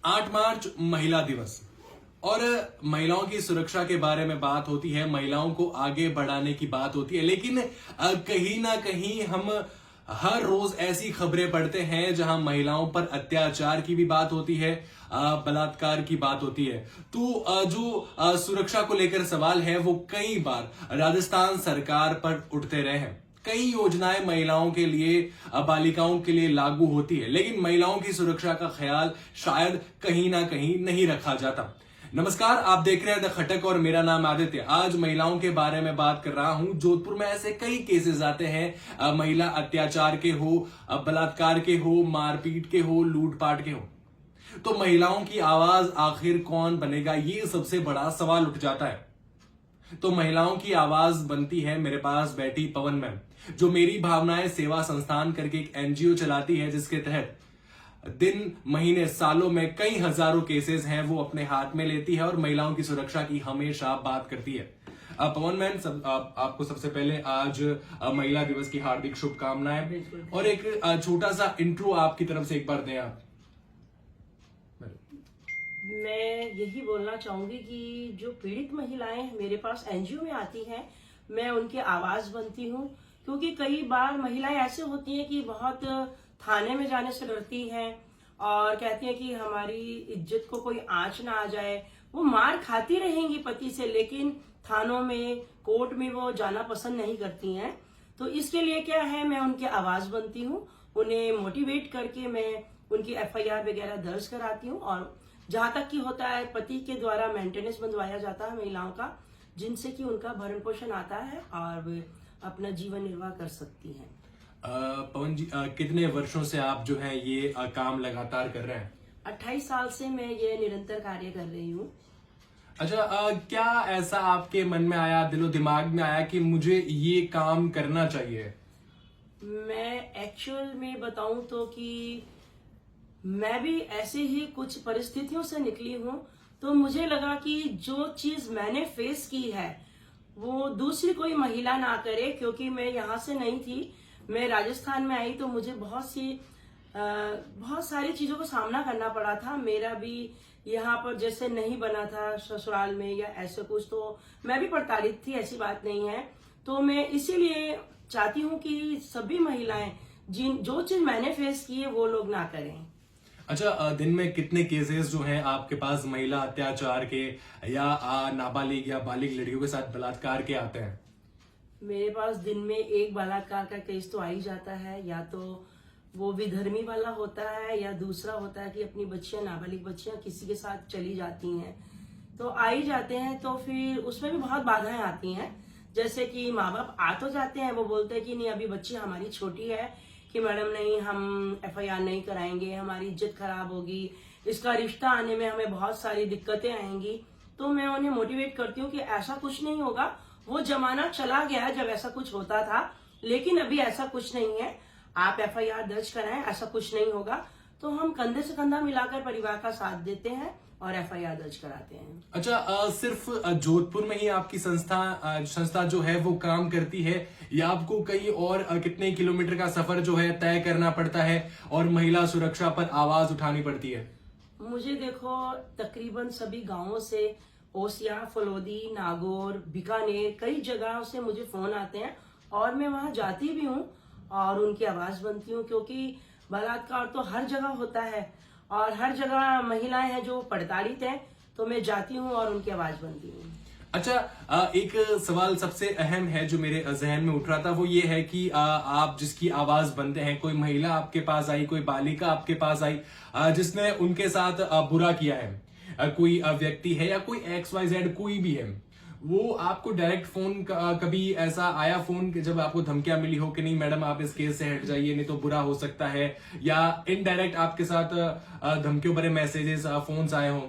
8 मार्च महिला दिवस और महिलाओं की सुरक्षा के बारे में बात होती है, महिलाओं को आगे बढ़ाने की बात होती है। लेकिन कहीं ना कहीं हम हर रोज ऐसी खबरें पढ़ते हैं जहां महिलाओं पर अत्याचार की भी बात होती है, बलात्कार की बात होती है। तो जो सुरक्षा को लेकर सवाल है वो कई बार राजस्थान सरकार पर उठते रहे हैं। कई योजनाएं महिलाओं के लिए, बालिकाओं के लिए लागू होती है, लेकिन महिलाओं की सुरक्षा का ख्याल शायद कहीं ना कहीं नहीं रखा जाता। नमस्कार, आप देख रहे हैं द खटक और मेरा नाम आदित्य। आज महिलाओं के बारे में बात कर रहा हूं। जोधपुर में ऐसे कई केसेस आते हैं, महिला अत्याचार के हो, बलात्कार के हो, मारपीट के हो, लूटपाट के हो। तो महिलाओं की आवाज आखिर कौन बनेगा, ये सबसे बड़ा सवाल उठ जाता है। तो महिलाओं की आवाज बनती है मेरे पास बैठी पवन मैम, जो मेरी भावनाएं सेवा संस्थान करके एक एनजीओ चलाती है, जिसके तहत दिन, महीने, सालों में कई हजारों केसेस हैं वो अपने हाथ में लेती है और महिलाओं की सुरक्षा की हमेशा बात करती है। पवन मैम, आपको सबसे पहले आज महिला दिवस की हार्दिक शुभकामनाएं और एक छोटा सा इंट्रो आपकी तरफ से एक बार दें आप। मैं यही बोलना चाहूंगी कि जो पीड़ित महिलाएं मेरे पास एनजीओ में आती हैं, मैं उनकी आवाज बनती हूं, क्योंकि कई बार महिलाएं ऐसे होती हैं कि बहुत थाने में जाने से डरती हैं और कहती हैं कि हमारी इज्जत को कोई आंच ना आ जाए। वो मार खाती रहेंगी पति से, लेकिन थानों में, कोर्ट में वो जाना पसंद नहीं करती हैं। तो इसके लिए क्या है, मैं उनकी आवाज बनती हूँ, उन्हें मोटिवेट करके मैं उनकी एफआईआर वगैरह दर्ज कराती हूँ। और जहां तक कि होता है, पति के द्वारा मेंटेनेंस बंधवाया जाता है महिलाओं का, जिनसे कि उनका भरण पोषण आता है और वे अपना जीवन निर्वाह कर सकती हैं। पवन जी, कितने वर्षों से आप जो है ये काम लगातार कर रहे हैं? 28 साल से मैं ये निरंतर कार्य कर रही हूँ। अच्छा, क्या ऐसा आपके मन में आया, दिलो दिमाग में आया कि मुझे ये काम करना चाहिए? मैं एक्चुअल में बताऊं तो कि मैं भी ऐसे ही कुछ परिस्थितियों से निकली हूं, तो मुझे लगा कि जो चीज मैंने फेस की है वो दूसरी कोई महिला ना करे। क्योंकि मैं यहाँ से नहीं थी, मैं राजस्थान में आई तो मुझे बहुत सारी चीजों का सामना करना पड़ा था। मेरा भी यहाँ पर जैसे नहीं बना था ससुराल में या ऐसे कुछ, तो मैं भी प्रताड़ित थी, ऐसी बात नहीं है। तो मैं इसीलिए चाहती हूँ कि सभी महिलाएं जो चीज मैंने फेस की है वो लोग ना करें। अच्छा, दिन में कितने केसेस जो हैं आपके पास महिला अत्याचार के या नाबालिग या बालिग लड़कियों के साथ बलात्कार के आते हैं? मेरे पास दिन में एक बलात्कार का केस तो आ ही जाता है। या तो वो विधर्मी वाला होता है या दूसरा होता है कि अपनी बच्चियां, नाबालिग बच्चियां किसी के साथ चली जाती हैं, तो आ ही जाते हैं। तो फिर उसमें भी बहुत बाधाएं आती हैं। जैसे कि माँ बाप आ तो जाते हैं, वो बोलते हैं कि नहीं, अभी बच्ची हमारी छोटी है, कि मैडम नहीं, हम एफआईआर नहीं कराएंगे, हमारी इज्जत खराब होगी, इसका रिश्ता आने में हमें बहुत सारी दिक्कतें आएंगी। तो मैं उन्हें मोटिवेट करती हूँ कि ऐसा कुछ नहीं होगा, वो जमाना चला गया जब ऐसा कुछ होता था, लेकिन अभी ऐसा कुछ नहीं है। आप एफआईआर दर्ज कराएं, ऐसा कुछ नहीं होगा। तो हम कंधे से कंधा मिलाकर परिवार का साथ देते हैं और एफआईआर दर्ज कराते हैं। अच्छा, सिर्फ जोधपुर में ही आपकी संस्था जो है वो काम करती है या आपको कई और कितने किलोमीटर का सफर जो है तय करना पड़ता है और महिला सुरक्षा पर आवाज उठानी पड़ती है? मुझे देखो, तकरीबन सभी गांवों से, ओसिया, फलोदी, नागौर, बीकानेर, कई जगहों से मुझे फोन आते हैं और मैं वहां जाती भी हूँ और उनकी आवाज बनती हूँ। क्योंकि बलात्कार तो हर जगह होता है और हर जगह महिलाएं हैं जो प्रताड़ित हैं, तो मैं जाती हूँ और उनकी आवाज बनती हूँ। अच्छा, एक सवाल सबसे अहम है जो मेरे जहन में उठ रहा था, वो ये है कि आप जिसकी आवाज बनते हैं, कोई महिला आपके पास आई, कोई बालिका आपके पास आई जिसने उनके साथ बुरा किया है, कोई व्यक्ति है या कोई XYZ कोई भी है, वो आपको डायरेक्ट फोन कभी ऐसा आया फोन कि जब आपको धमकियां मिली हो कि नहीं मैडम आप इस केस से हट जाइए, नहीं तो बुरा हो सकता है, या इनडायरेक्ट आपके साथ धमकियों भरे मैसेजेस, फोन्स आए हों?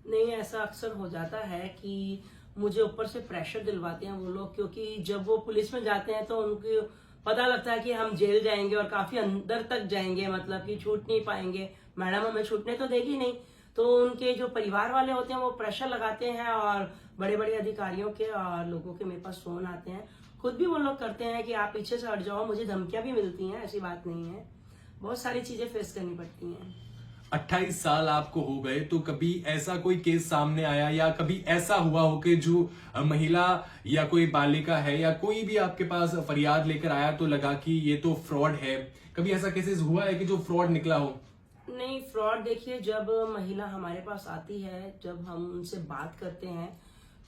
नहीं, ऐसा अक्सर हो जाता है कि मुझे ऊपर से प्रेशर दिलवाते हैं वो लोग। क्योंकि जब वो पुलिस में जाते हैं तो उनको पता लगता है कि हम जेल जाएंगे और काफी अंदर तक जाएंगे, मतलब कि छूट नहीं पाएंगे, मैडम हमें छूटने तो देगी नहीं। तो उनके जो परिवार वाले होते हैं वो प्रेशर लगाते हैं और बड़े बड़े अधिकारियों के और लोगों के मेरे पास फोन आते हैं। खुद भी वो लोग करते हैं कि आप पीछे से हट जाओ। मुझे धमकियां भी मिलती हैं, ऐसी बात नहीं है, बहुत सारी चीजें फेस करनी पड़ती हैं। 28 साल आपको हो गए, तो कभी ऐसा कोई केस सामने आया या कभी ऐसा हुआ हो कि जो महिला या कोई बालिका है या कोई भी आपके पास फरियाद लेकर आया तो लगा कि ये तो फ्रॉड है? कभी ऐसा केसेस हुआ है कि जो फ्रॉड निकला हो? नहीं, फ्रॉड देखिए, जब महिला हमारे पास आती है, जब हम उनसे बात करते हैं,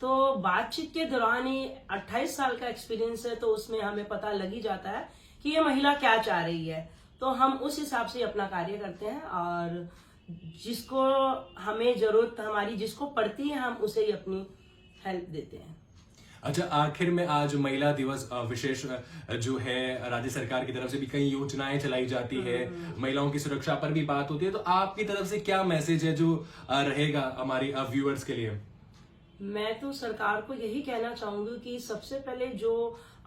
तो बातचीत के दौरान ही 28 साल का एक्सपीरियंस है, तो उसमें हमें पता लग ही जाता है कि ये महिला क्या चाह रही है। तो हम उस हिसाब से अपना कार्य करते हैं और जिसको हमें जरूरत हमारी जिसको पड़ती है, हम उसे ही अपनी हेल्प देते हैं। अच्छा, आखिर में आज महिला दिवस विशेष जो है राज्य सरकार की तरफ से भी कई योजनाएं चलाई जाती है, महिलाओं की सुरक्षा पर भी बात होती है, तो आपकी तरफ से क्या मैसेज है जो रहेगा हमारे व्यूअर्स के लिए? मैं तो सरकार को यही कहना चाहूंगी कि सबसे पहले जो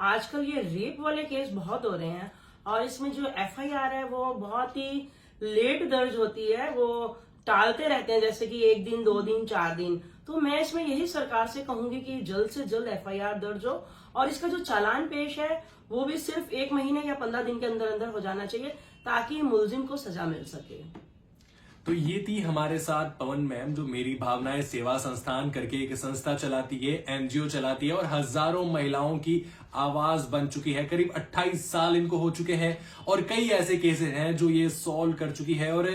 आजकल ये रेप वाले केस बहुत हो रहे हैं और इसमें जो एफआईआर है वो बहुत ही लेट दर्ज होती है, वो टालते रहते हैं, जैसे कि 1 दिन 2 दिन 4 दिन। तो मैं इसमें यही सरकार से कहूंगी कि जल्द से जल्द एफआईआर दर्ज हो और इसका जो चालान पेश है वो भी सिर्फ 1 महीने या 15 दिन के अंदर अंदर हो जाना चाहिए ताकि मुलजिम को सजा मिल सके। तो ये थी हमारे साथ पवन मैम, जो मेरी भावनाएं सेवा संस्थान करके एक संस्था चलाती है, एनजीओ चलाती है और हजारों महिलाओं की आवाज बन चुकी है। करीब 28 साल इनको हो चुके हैं और कई ऐसे केसेस हैं जो ये सॉल्व कर चुकी है और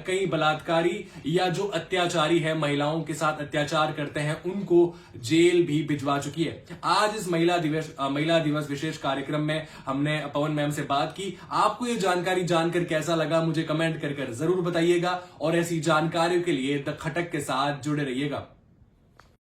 कई बलात्कारी या जो अत्याचारी है, महिलाओं के साथ अत्याचार करते हैं, उनको जेल भी भिजवा चुकी है। आज इस महिला दिवस विशेष कार्यक्रम में हमने पवन मैम से बात की। आपको ये जानकारी जानकर कैसा लगा, मुझे कमेंट कर जरूर बताइएगा और ऐसी जानकारियों के लिए द खटक के साथ जुड़े रहिएगा।